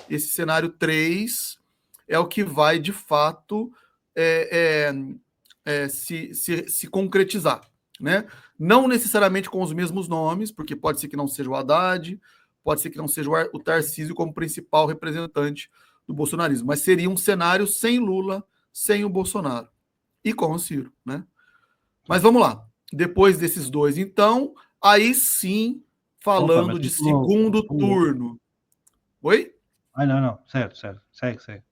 esse cenário 3 é o que vai, de fato, se concretizar, né? Não necessariamente com os mesmos nomes, porque pode ser que não seja o Haddad, pode ser que não seja o Tarcísio como principal representante do bolsonarismo, mas seria um cenário sem Lula, sem o Bolsonaro e com o Ciro, né? Mas vamos lá. Depois desses dois, então, aí sim, falando de segundo turno. Oi? Não. Certo. Segue.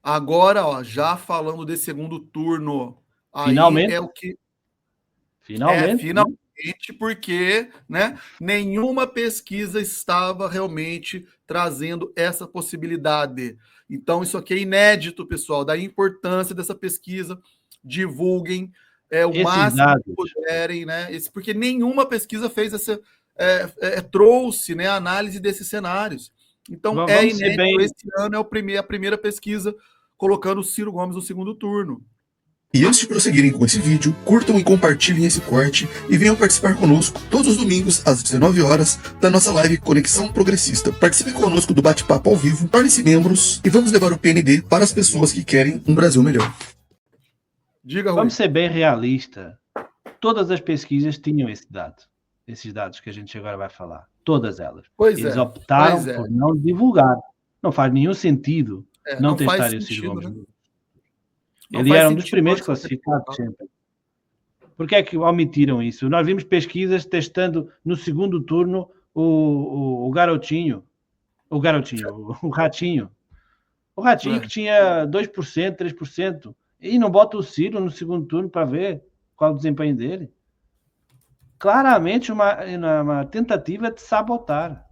Agora, ó, já falando de segundo turno, Finalmente. aí é o que... Finalmente, porque, né, nenhuma pesquisa estava realmente trazendo essa possibilidade. Então, isso aqui é inédito, pessoal. Daí a importância dessa pesquisa. Divulguem o máximo dados que puderem, né? Porque nenhuma pesquisa fez essa... trouxe, né, a análise desses cenários. Então, inédito. Esse ano é a primeira pesquisa colocando o Ciro Gomes no segundo turno. E antes de prosseguirem com esse vídeo, curtam e compartilhem esse corte e venham participar conosco todos os domingos às 19 horas da nossa live Conexão Progressista. Participem conosco do bate-papo ao vivo, tornem-se membros e vamos levar o PND para as pessoas que querem um Brasil melhor. Diga, Rui. Vamos ser bem realistas. Todas as pesquisas tinham esse dado. Esses dados que a gente agora vai falar. Todas elas. Eles optaram por não divulgar. Não faz nenhum sentido não testarem o Ciro Gomes. Né? Ele era um dos primeiros classificados sempre. Por que é que omitiram isso? Nós vimos pesquisas testando no segundo turno o Ratinho. O Ratinho que tinha 2%, 3%. E não bota o Ciro no segundo turno para ver qual o desempenho dele. Claramente uma tentativa de sabotar.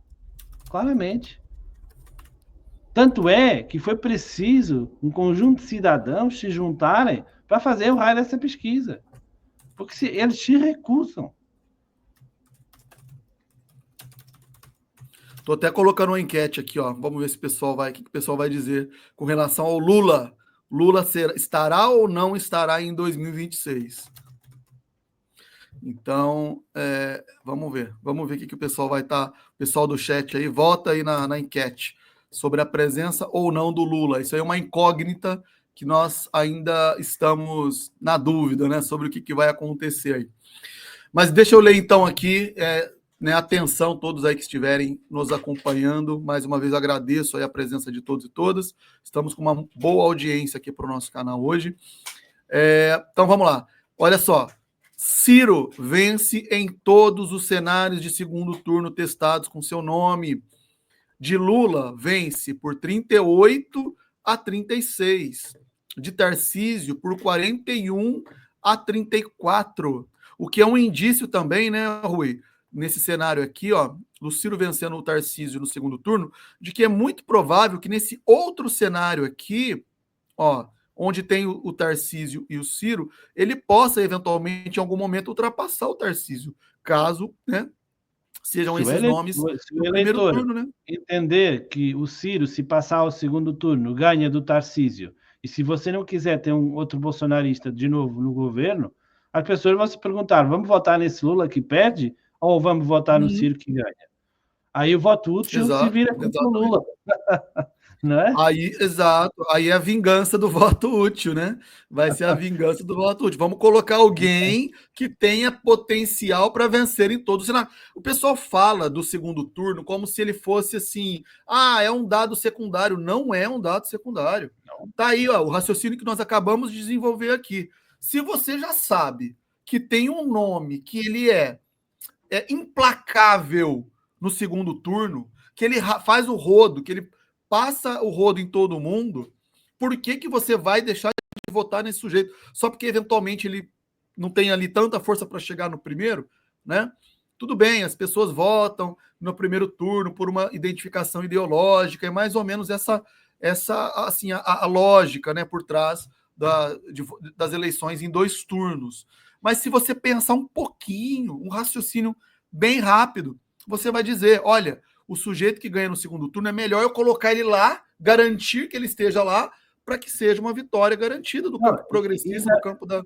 Claramente. Tanto é que foi preciso um conjunto de cidadãos se juntarem para fazer o raio dessa pesquisa. Porque eles se recusam. Estou até colocando uma enquete aqui, ó. Vamos ver se o que o pessoal vai dizer com relação ao Lula. Lula estará ou não estará em 2026? Então, vamos ver. Vamos ver o que o pessoal vai estar. O pessoal do chat aí, vota aí na enquete sobre a presença ou não do Lula. Isso aí é uma incógnita que nós ainda estamos na dúvida, né, sobre o que vai acontecer aí. Mas deixa eu ler então aqui, né, atenção todos aí que estiverem nos acompanhando. Mais uma vez agradeço aí a presença de todos e todas. Estamos com uma boa audiência aqui para o nosso canal hoje. Então vamos lá. Olha só. Ciro vence em todos os cenários de segundo turno testados com seu nome. De Lula, vence por 38 a 36. De Tarcísio, por 41 a 34. O que é um indício também, né, Rui? Nesse cenário aqui, ó, do Ciro vencendo o Tarcísio no segundo turno, de que é muito provável que nesse outro cenário aqui, ó, onde tem o Tarcísio e o Ciro, ele possa, eventualmente, em algum momento, ultrapassar o Tarcísio, caso, né, sejam esses nomes no primeiro turno, né? Entender que o Ciro, se passar ao segundo turno, ganha do Tarcísio, e se você não quiser ter um outro bolsonarista de novo no governo, as pessoas vão se perguntar, vamos votar nesse Lula que perde ou vamos votar no Ciro que ganha? Aí o voto útil se vira contra o Lula. Não é? Aí é a vingança do voto útil, né? Vai ser a vingança do voto útil. Vamos colocar alguém que tenha potencial para vencer em todos os cenários. O pessoal fala do segundo turno como se ele fosse assim, é um dado secundário. Não é um dado secundário. Tá aí, ó, o raciocínio que nós acabamos de desenvolver aqui. Se você já sabe que tem um nome que ele é implacável no segundo turno, que ele faz o rodo, que ele passa o rodo em todo mundo, por que você vai deixar de votar nesse sujeito? Só porque, eventualmente, ele não tem ali tanta força para chegar no primeiro, né? Tudo bem, as pessoas votam no primeiro turno por uma identificação ideológica, é mais ou menos essa assim, a lógica, né, por trás das eleições em 2 turnos. Mas se você pensar um pouquinho, um raciocínio bem rápido, você vai dizer, olha, o sujeito que ganha no segundo turno é melhor eu colocar ele lá, garantir que ele esteja lá, para que seja uma vitória garantida do campo progressista, do campo da...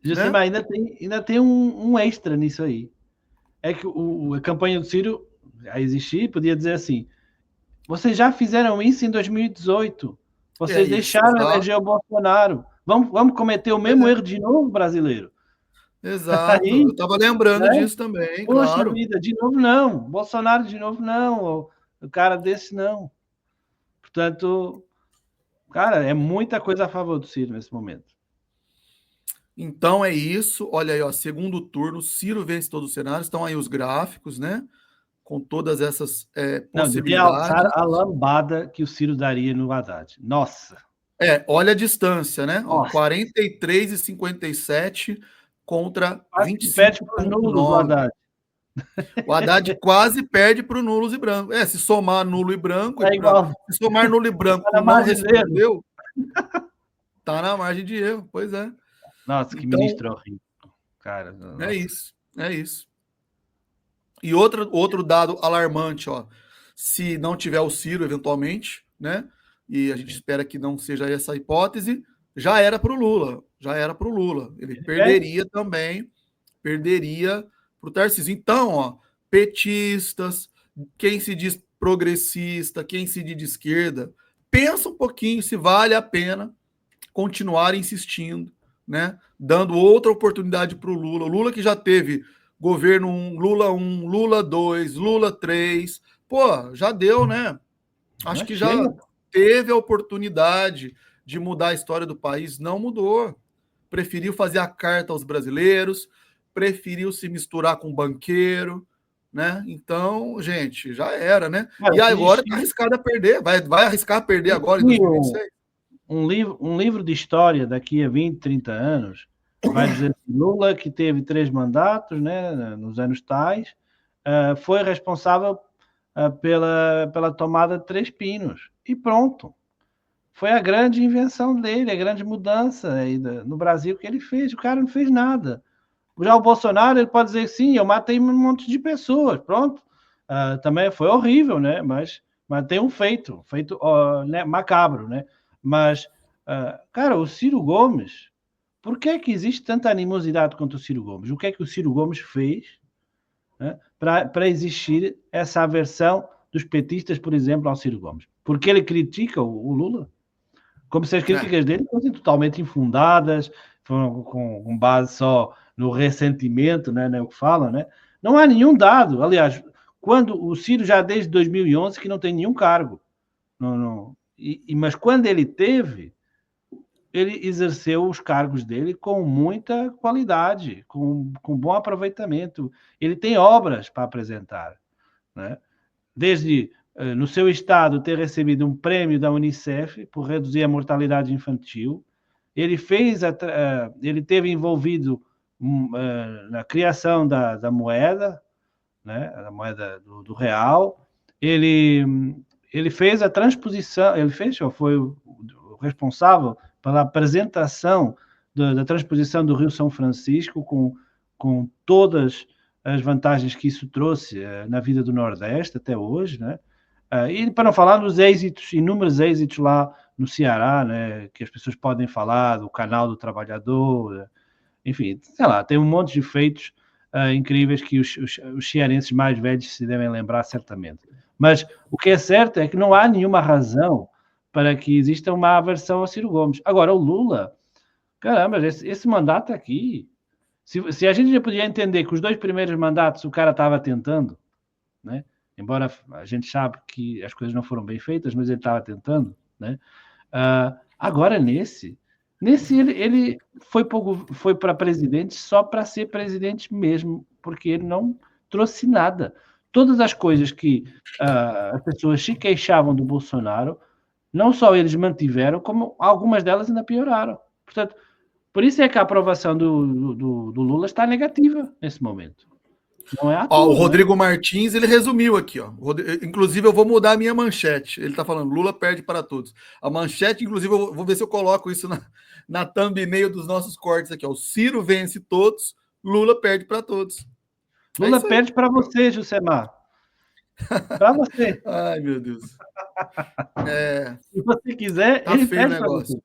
Josemar, né? ainda tem um extra nisso aí. É que a campanha do Ciro, a existir, podia dizer assim, Vocês já fizeram isso em 2018. Vocês deixaram eleger o Bolsonaro. Vamos cometer o mesmo erro de novo, brasileiro? Exato. Aí, eu estava lembrando disso também, Poxa claro. vida, de novo não. Bolsonaro de novo não. O cara desse não. Portanto, cara, é muita coisa a favor do Ciro nesse momento. Então é isso. Olha aí, ó, segundo turno, Ciro vence todos os cenários. Estão aí os gráficos, né? Com todas essas possibilidades. Não, a lambada que o Ciro daria no Haddad. Nossa! Olha a distância, né? Ó, 43,57 contra 25,9. O Haddad quase perde para o nulos e branco. Se somar nulo e branco, se somar nulo e branco tá não respondeu, tá na margem de erro. Pois é. Nossa, que então, ministro horrível. Cara, é isso. E outro dado alarmante, ó. Se não tiver o Ciro, eventualmente, né? E a gente espera que não seja essa a hipótese, já era para o Lula. Ele perderia também, perderia para o Tarcísio. Então, ó, petistas, quem se diz progressista, quem se diz de esquerda, pensa um pouquinho se vale a pena continuar insistindo, né? Dando outra oportunidade para o Lula. O Lula que já teve governo 1, Lula 1, Lula 2, Lula 3. Pô, já deu, né? Acho que já teve a oportunidade de mudar a história do país, não mudou. Preferiu fazer a carta aos brasileiros, preferiu se misturar com banqueiro, né? Então, gente, já era, né? E agora tá arriscado a perder, vai arriscar a perder agora em 2026. Um livro de história daqui a 20, 30 anos vai dizer que Lula, que teve 3 mandatos, né, nos anos tais, foi responsável pela tomada de 3 pinos. E pronto. Foi a grande invenção dele, a grande mudança aí no Brasil que ele fez. O cara não fez nada. Já o Bolsonaro, ele pode dizer, sim, eu matei um monte de pessoas, pronto. Também foi horrível, né? Mas tem um feito né? Macabro, né? Mas, cara, o Ciro Gomes, por que é que existe tanta animosidade contra o Ciro Gomes? O que é que o Ciro Gomes fez, né, para existir essa aversão dos petistas, por exemplo, ao Ciro Gomes? Porque ele critica o Lula? Como se as críticas dele fossem totalmente infundadas, com base só no ressentimento, né, o que fala, né? Não há nenhum dado. Aliás, quando o Ciro já desde 2011 que não tem nenhum cargo. Mas quando ele teve, ele exerceu os cargos dele com muita qualidade, com bom aproveitamento. Ele tem obras para apresentar, né? Desde no seu estado ter recebido um prêmio da Unicef por reduzir a mortalidade infantil. Ele teve envolvido na criação da moeda, né, da moeda do real. Ele fez a transposição, foi o responsável pela apresentação da transposição do Rio São Francisco com todas as vantagens que isso trouxe na vida do Nordeste até hoje, né? E para não falar dos inúmeros êxitos lá no Ceará, né, que as pessoas podem falar do Canal do Trabalhador, enfim, sei lá, tem um monte de feitos incríveis que os cearenses mais velhos se devem lembrar certamente. Mas o que é certo é que não há nenhuma razão para que exista uma aversão a Ciro Gomes. Agora, o Lula, caramba, esse mandato aqui, se a gente já podia entender que os 2 primeiros mandatos o cara estava tentando, né? Embora a gente sabe que as coisas não foram bem feitas, mas ele estava tentando, né? Agora, nesse ele foi para presidente só para ser presidente mesmo, porque ele não trouxe nada. Todas as coisas que as pessoas se queixavam do Bolsonaro, não só eles mantiveram, como algumas delas ainda pioraram. Portanto, por isso é que a aprovação do Lula está negativa nesse momento. Não é o Rodrigo Martins, ele resumiu aqui, ó. Inclusive, eu vou mudar a minha manchete. Ele tá falando, Lula perde para todos. A manchete, inclusive, eu vou ver se eu coloco isso na thumbnail dos nossos cortes aqui, ó. O Ciro vence todos, Lula perde para todos. Lula perde para você, Jusemar. Para você. Ai, meu Deus. Se você quiser, tá ele feio perde o negócio.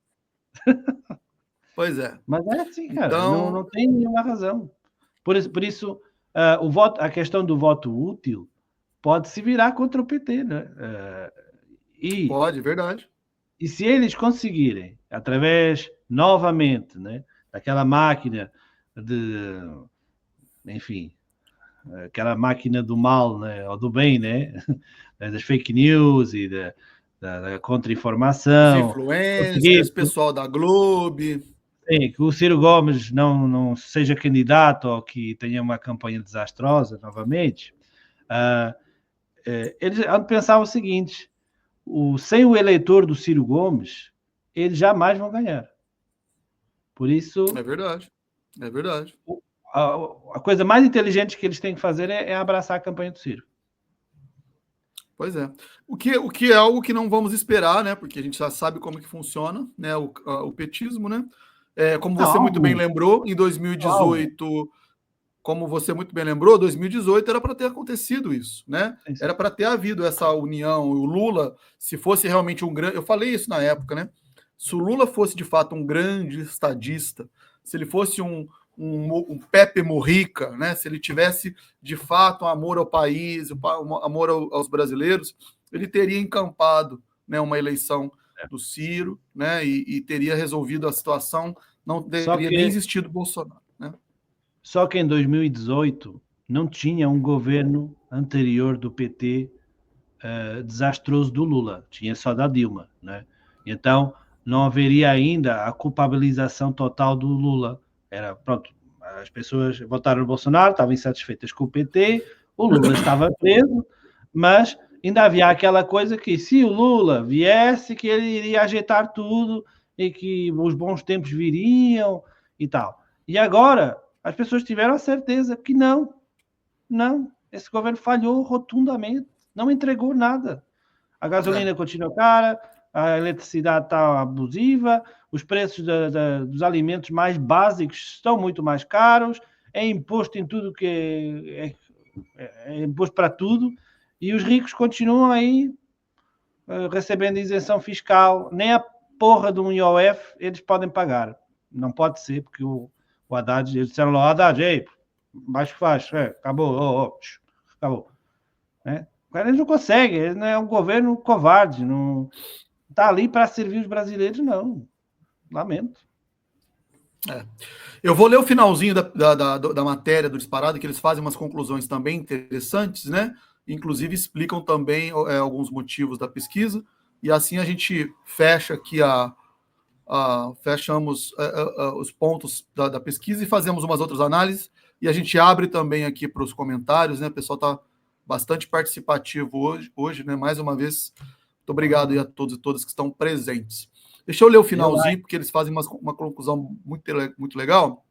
Pois é. Mas é assim, cara. Então... Não tem nenhuma razão. Por isso a questão do voto útil pode se virar contra o PT, né? Pode, verdade. E se eles conseguirem, através, novamente, né, daquela máquina enfim, aquela máquina do mal, né, ou do bem, né, das fake news e da contra-informação. Os influencers, pessoal da Globo. Sim, que o Ciro Gomes não seja candidato ou que tenha uma campanha desastrosa novamente. Eles pensavam o seguinte: sem o eleitor do Ciro Gomes, eles jamais vão ganhar. Por isso... É verdade. A coisa mais inteligente que eles têm que fazer é abraçar a campanha do Ciro. Pois é. O que é algo que não vamos esperar, né? Porque a gente já sabe como que funciona, né? O petismo, né? Como você muito bem lembrou, em 2018, como você muito bem lembrou, 2018 era para ter acontecido isso, né? Era para ter havido essa união. O Lula, se fosse realmente um grande... Eu falei isso na época, né? Se o Lula fosse, de fato, um grande estadista, se ele fosse um Pepe Mujica, né? Se ele tivesse, de fato, um amor ao país, um amor aos brasileiros, ele teria encampado, né, uma eleição do Ciro, né? E teria resolvido a situação, não teria nem existido Bolsonaro, né? Só que em 2018 não tinha um governo anterior do PT desastroso do Lula, tinha só da Dilma, né? Então não haveria ainda a culpabilização total do Lula. Era, pronto, as pessoas votaram no Bolsonaro, estavam insatisfeitas com o PT, o Lula estava preso, mas ainda havia aquela coisa que se o Lula viesse, que ele iria ajeitar tudo e que os bons tempos viriam e tal. E agora as pessoas tiveram a certeza que não, esse governo falhou rotundamente, não entregou nada. A gasolina continua cara, a eletricidade está abusiva, os preços dos alimentos mais básicos estão muito mais caros, é imposto em tudo que é imposto para tudo, e os ricos continuam aí recebendo isenção fiscal, nem a porra de um IOF eles podem pagar. Não pode ser, porque o Haddad, eles disseram lá, Haddad, ei, baixo que faz, acabou, acabou. Eles não conseguem, é um governo covarde, não está ali para servir os brasileiros, não. Lamento. Eu vou ler o finalzinho da matéria do Disparado, que eles fazem umas conclusões também interessantes, né? Inclusive explicam também alguns motivos da pesquisa, e assim a gente fecha aqui fechamos os pontos da pesquisa e fazemos umas outras análises, e a gente abre também aqui para os comentários, né? O pessoal está bastante participativo hoje, né? Mais uma vez, muito obrigado aí a todos e todas que estão presentes. Deixa eu ler o finalzinho, porque eles fazem uma conclusão muito legal.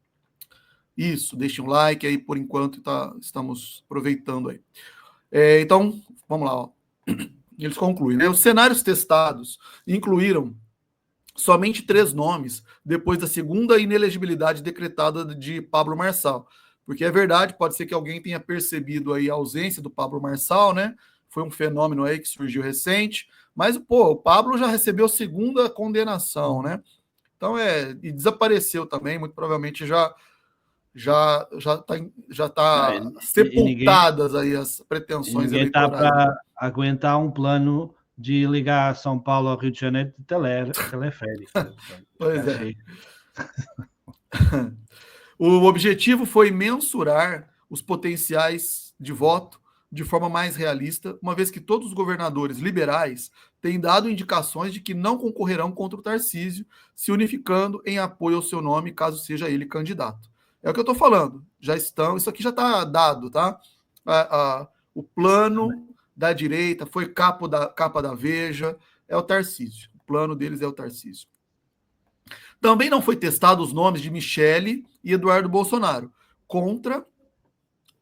Isso, deixem um like aí por enquanto, estamos aproveitando aí. Então, vamos lá. Ó. Eles concluem, né? Os cenários testados incluíram somente 3 nomes depois da segunda inelegibilidade decretada de Pablo Marçal. Porque é verdade, pode ser que alguém tenha percebido aí a ausência do Pablo Marçal, né? Foi um fenômeno aí que surgiu recente, mas o Pablo já recebeu a segunda condenação, né? Então e desapareceu também, muito provavelmente já tá sepultadas aí as pretensões eleitorais. Ninguém está para aguentar um plano de ligar São Paulo ao Rio de Janeiro de teleférico. Pois é. O objetivo foi mensurar os potenciais de voto de forma mais realista, uma vez que todos os governadores liberais têm dado indicações de que não concorrerão contra o Tarcísio, se unificando em apoio ao seu nome, caso seja ele candidato. É o que eu estou falando. Isso aqui já está dado, tá? O plano da direita foi capa da Veja, é o Tarcísio. O plano deles é o Tarcísio. Também não foi testado os nomes de Michele e Eduardo Bolsonaro, contra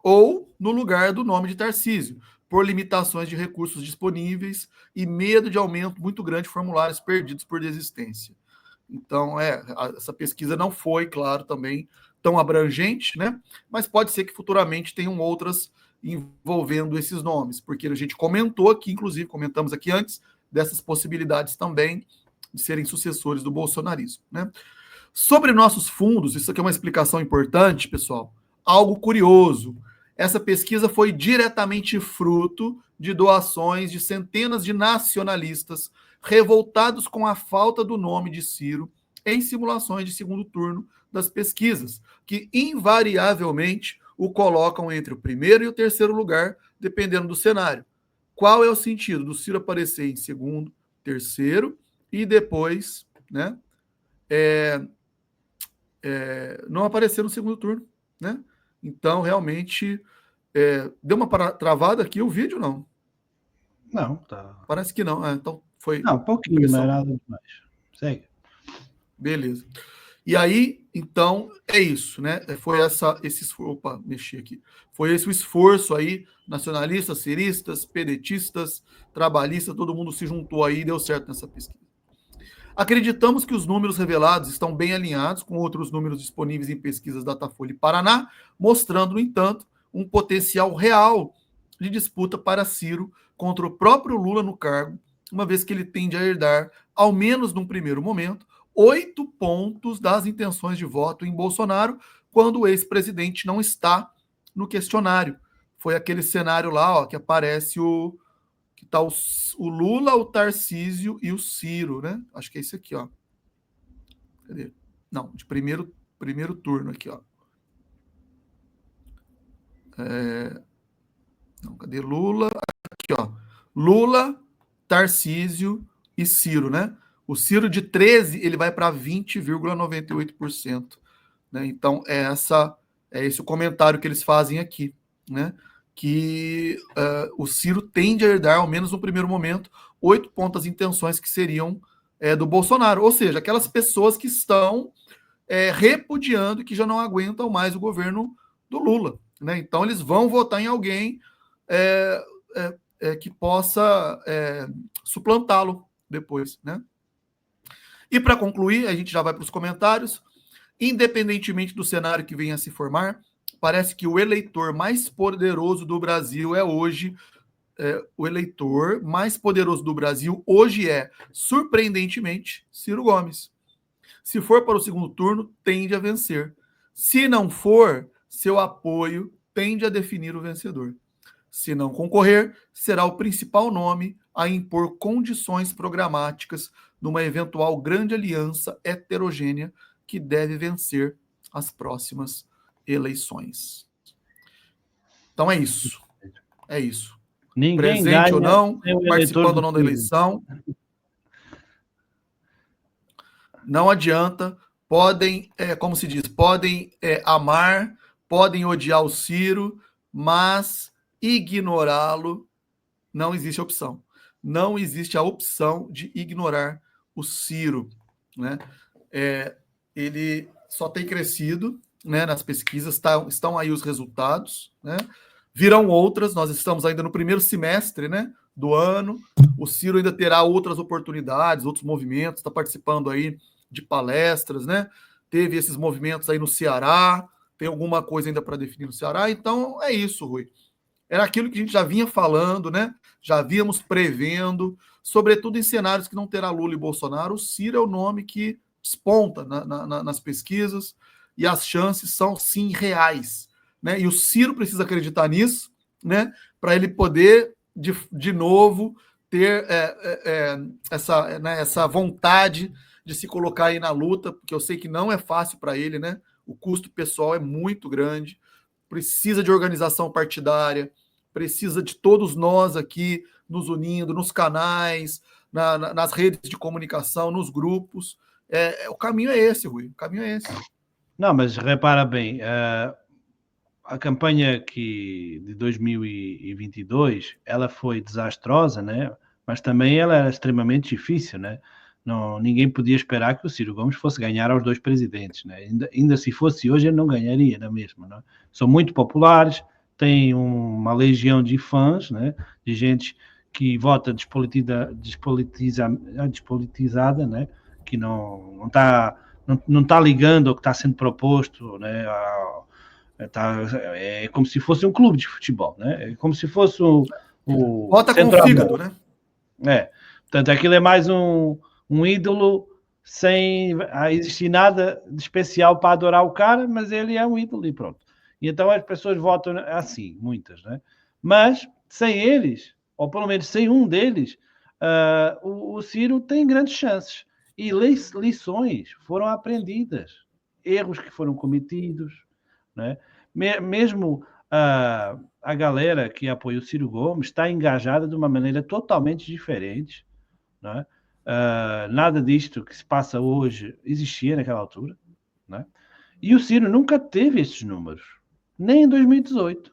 ou no lugar do nome de Tarcísio, por limitações de recursos disponíveis e medo de aumento muito grande de formulários perdidos por desistência. Então, essa pesquisa não foi, claro, também tão abrangente, né? Mas pode ser que futuramente tenham outras envolvendo esses nomes, porque a gente comentou aqui, inclusive, comentamos aqui antes, dessas possibilidades também de serem sucessores do bolsonarismo, né? Sobre nossos fundos, isso aqui é uma explicação importante, pessoal. Algo curioso essa pesquisa foi diretamente fruto de doações de centenas de nacionalistas revoltados com a falta do nome de Ciro em simulações de segundo turno das pesquisas, que invariavelmente o colocam entre o primeiro e o terceiro lugar, dependendo do cenário. Qual é o sentido do Ciro aparecer em segundo, terceiro e depois, né, não aparecer no segundo turno, né? Então, realmente, deu uma travada aqui o vídeo, não? Não, tá. Parece que não. Então foi. Não, um pouquinho, mas nada demais. Segue. Beleza. E aí, então, é isso, né? Foi opa, mexi aqui. Foi esse o esforço aí, nacionalistas, ciristas, pedetistas, trabalhistas, todo mundo se juntou aí e deu certo nessa pesquisa. Acreditamos que os números revelados estão bem alinhados com outros números disponíveis em pesquisas Datafolha e Paraná, mostrando, no entanto, um potencial real de disputa para Ciro contra o próprio Lula no cargo, uma vez que ele tende a herdar, ao menos num primeiro momento, 8 pontos das intenções de voto em Bolsonaro, quando o ex-presidente não está no questionário. Foi aquele cenário lá, ó, que aparece que tá o Lula, o Tarcísio e o Ciro, né? Acho que é esse aqui, ó. Cadê? Não, de primeiro turno aqui, ó. Não, cadê Lula? Aqui, ó. Lula, Tarcísio e Ciro, né? O Ciro de 13, ele vai para 20,98%. Né? Então, é esse o comentário que eles fazem aqui, né? Que o Ciro tende a herdar, ao menos no primeiro momento, 8 pontos de intenções que seriam do Bolsonaro. Ou seja, aquelas pessoas que estão repudiando e que já não aguentam mais o governo do Lula. Né? Então, eles vão votar em alguém que possa suplantá-lo depois, né? E para concluir, a gente já vai para os comentários. Independentemente do cenário que venha a se formar, parece que o eleitor mais poderoso do Brasil hoje, surpreendentemente, Ciro Gomes. Se for para o segundo turno, tende a vencer. Se não for, seu apoio tende a definir o vencedor. Se não concorrer, será o principal nome a impor condições programáticas numa eventual grande aliança heterogênea que deve vencer as próximas eleições. Então é isso. É isso. Ninguém presente ganha ou não, participando ou não da eleição. Não adianta. Podem, como se diz, podem amar, podem odiar o Ciro, mas ignorá-lo não existe opção. Não existe a opção de ignorar o Ciro, né? Ele só tem crescido, né, nas pesquisas, estão aí os resultados, né? Virão outras, nós estamos ainda no primeiro semestre, né, do ano, o Ciro ainda terá outras oportunidades, outros movimentos, está participando aí de palestras, né? Teve esses movimentos aí no Ceará, tem alguma coisa ainda para definir no Ceará, então é isso, Rui. Era aquilo que a gente já vinha falando, né? Já víamos prevendo, sobretudo em cenários que não terá Lula e Bolsonaro, o Ciro é o nome que desponta nas pesquisas e as chances são, sim, reais. Né? E o Ciro precisa acreditar nisso, né? Para ele poder, de novo, ter essa vontade de se colocar aí na luta, porque eu sei que não é fácil para ele, né? O custo pessoal é muito grande, precisa de organização partidária, precisa de todos nós aqui nos unindo, nos canais, nas redes de comunicação, nos grupos. O caminho é esse, Rui. O caminho é esse. Não, mas repara bem, a campanha de 2022, ela foi desastrosa, né? Mas também ela era extremamente difícil, né? Não, ninguém podia esperar que o Ciro Gomes fosse ganhar aos 2 presidentes, né? Ainda se fosse hoje, ele não ganharia, não é mesmo? Não? São muito populares, têm uma legião de fãs, né? De gente que vota despolitizada, né? Que não está ligando ao que está sendo proposto, né? É como se fosse um clube de futebol, né? É como se fosse o vota com o fígado, né? Portanto, aquilo é mais um ídolo sem existir nada de especial para adorar o cara, mas ele é um ídolo e pronto. E então as pessoas votam assim, muitas, né? Mas sem eles, ou pelo menos sem um deles, o Ciro tem grandes chances. E lições foram aprendidas, erros que foram cometidos, né? Mesmo a galera que apoia o Ciro Gomes está engajada de uma maneira totalmente diferente, né? Nada disto que se passa hoje existia naquela altura, né? E o Ciro nunca teve esses números, nem em 2018.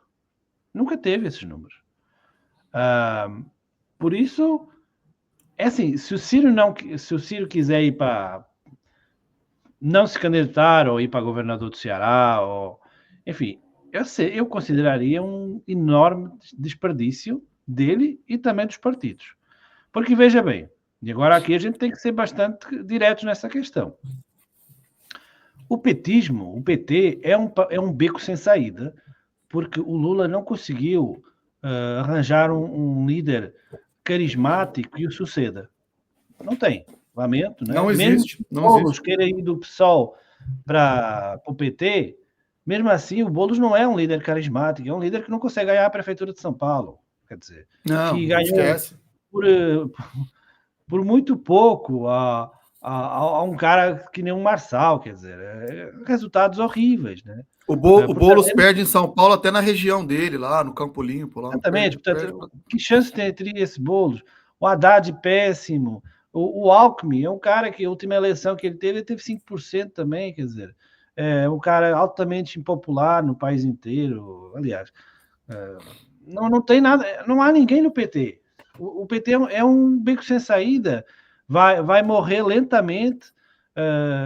Nunca teve esses números. Por isso, é assim, se o Ciro quiser ir para não se candidatar ou ir para governador do Ceará, ou, enfim, eu consideraria um enorme desperdício dele e também dos partidos. Porque, veja bem, e agora aqui a gente tem que ser bastante diretos nessa questão. O petismo, o PT, é um beco sem saída, porque o Lula não conseguiu arranjar um líder carismático e o suceda. Não tem, lamento, né? Não existe. Mesmo o Boulos queira ir do PSOL para o PT, mesmo assim o Boulos não é um líder carismático, é um líder que não consegue ganhar a prefeitura de São Paulo, quer dizer, não, que ganhou esquece. por muito pouco a um cara que nem um Marçal, quer dizer, resultados horríveis, né? O Boulos perde em São Paulo, até na região dele, lá no Campo Limpo. Lá, exatamente, portanto, que chance teria esse Boulos? O Haddad péssimo, o Alckmin é um cara que a última eleição que ele teve 5% também, quer dizer, um cara altamente impopular no país inteiro, aliás, não tem nada, não há ninguém no PT. O PT é um beco sem saída, vai morrer lentamente.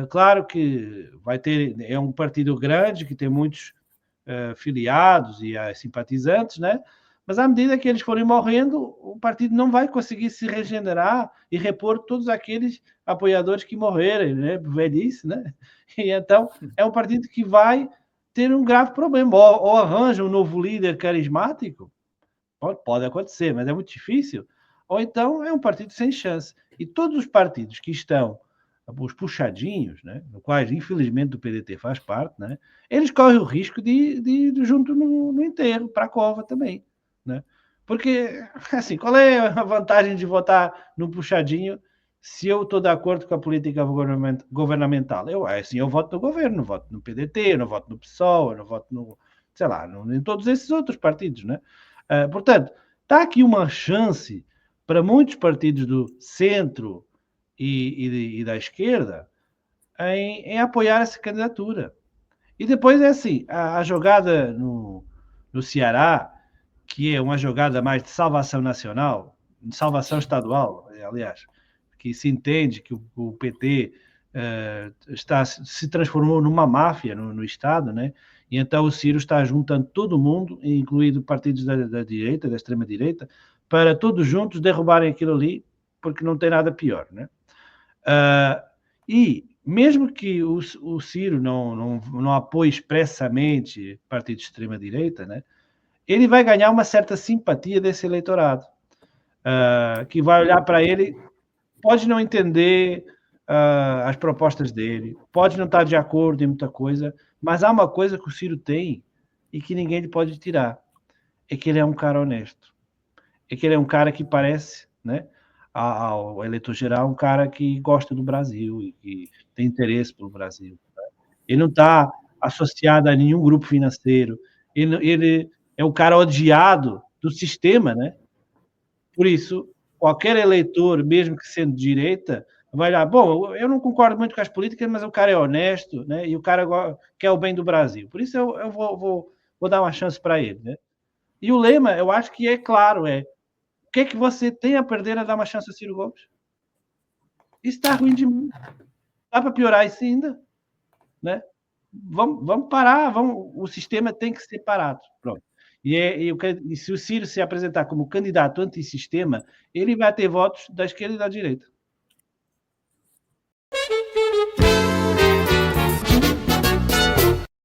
Claro que é um partido grande que tem muitos filiados e simpatizantes, né? Mas à medida que eles forem morrendo, o partido não vai conseguir se regenerar e repor todos aqueles apoiadores que morrerem, né? Velhice, né? E então é um partido que vai ter um grave problema. Ou arranja um novo líder carismático, pode acontecer, mas é muito difícil. Ou então é um partido sem chance. E todos os partidos que estão, os puxadinhos, né, no quais infelizmente o PDT faz parte, né, eles correm o risco de ir junto no enterro, para a cova também. Né? Porque, assim, qual é a vantagem de votar no puxadinho se eu estou de acordo com a política governamental? Eu voto no governo, não voto no PDT, não voto no PSOL, não voto no, sei lá, em todos esses outros partidos, né? Portanto, está aqui uma chance para muitos partidos do centro e da esquerda em apoiar essa candidatura. E depois é assim, a jogada no Ceará, que é uma jogada mais de salvação nacional, de salvação estadual, aliás, que se entende que o PT se transformou numa máfia no Estado, né? E então o Ciro está juntando todo mundo, incluindo partidos da direita, da extrema-direita, para todos juntos derrubarem aquilo ali, porque não tem nada pior, né? E mesmo que o Ciro não apoie expressamente partidos de extrema-direita, né? Ele vai ganhar uma certa simpatia desse eleitorado, que vai olhar para ele, pode não entender as propostas dele, pode não estar de acordo em muita coisa, mas há uma coisa que o Ciro tem e que ninguém lhe pode tirar, é que ele é um cara honesto, é que ele é um cara que parece, né, ao eleitor geral, um cara que gosta do Brasil e que tem interesse pelo Brasil. Né? Ele não está associado a nenhum grupo financeiro, ele é um cara odiado do sistema, né? Por isso, qualquer eleitor, mesmo que sendo de direita, vai lá, bom, eu não concordo muito com as políticas, mas o cara é honesto, né? E o cara quer o bem do Brasil. Por isso eu vou dar uma chance para ele, né? E o lema, eu acho que é claro, o que é que você tem a perder a dar uma chance a Ciro Gomes? Isso está ruim de mim. Dá para piorar isso ainda, né? Vamos parar, o sistema tem que ser parado. Pronto. E se o Ciro se apresentar como candidato antissistema, ele vai ter votos da esquerda e da direita.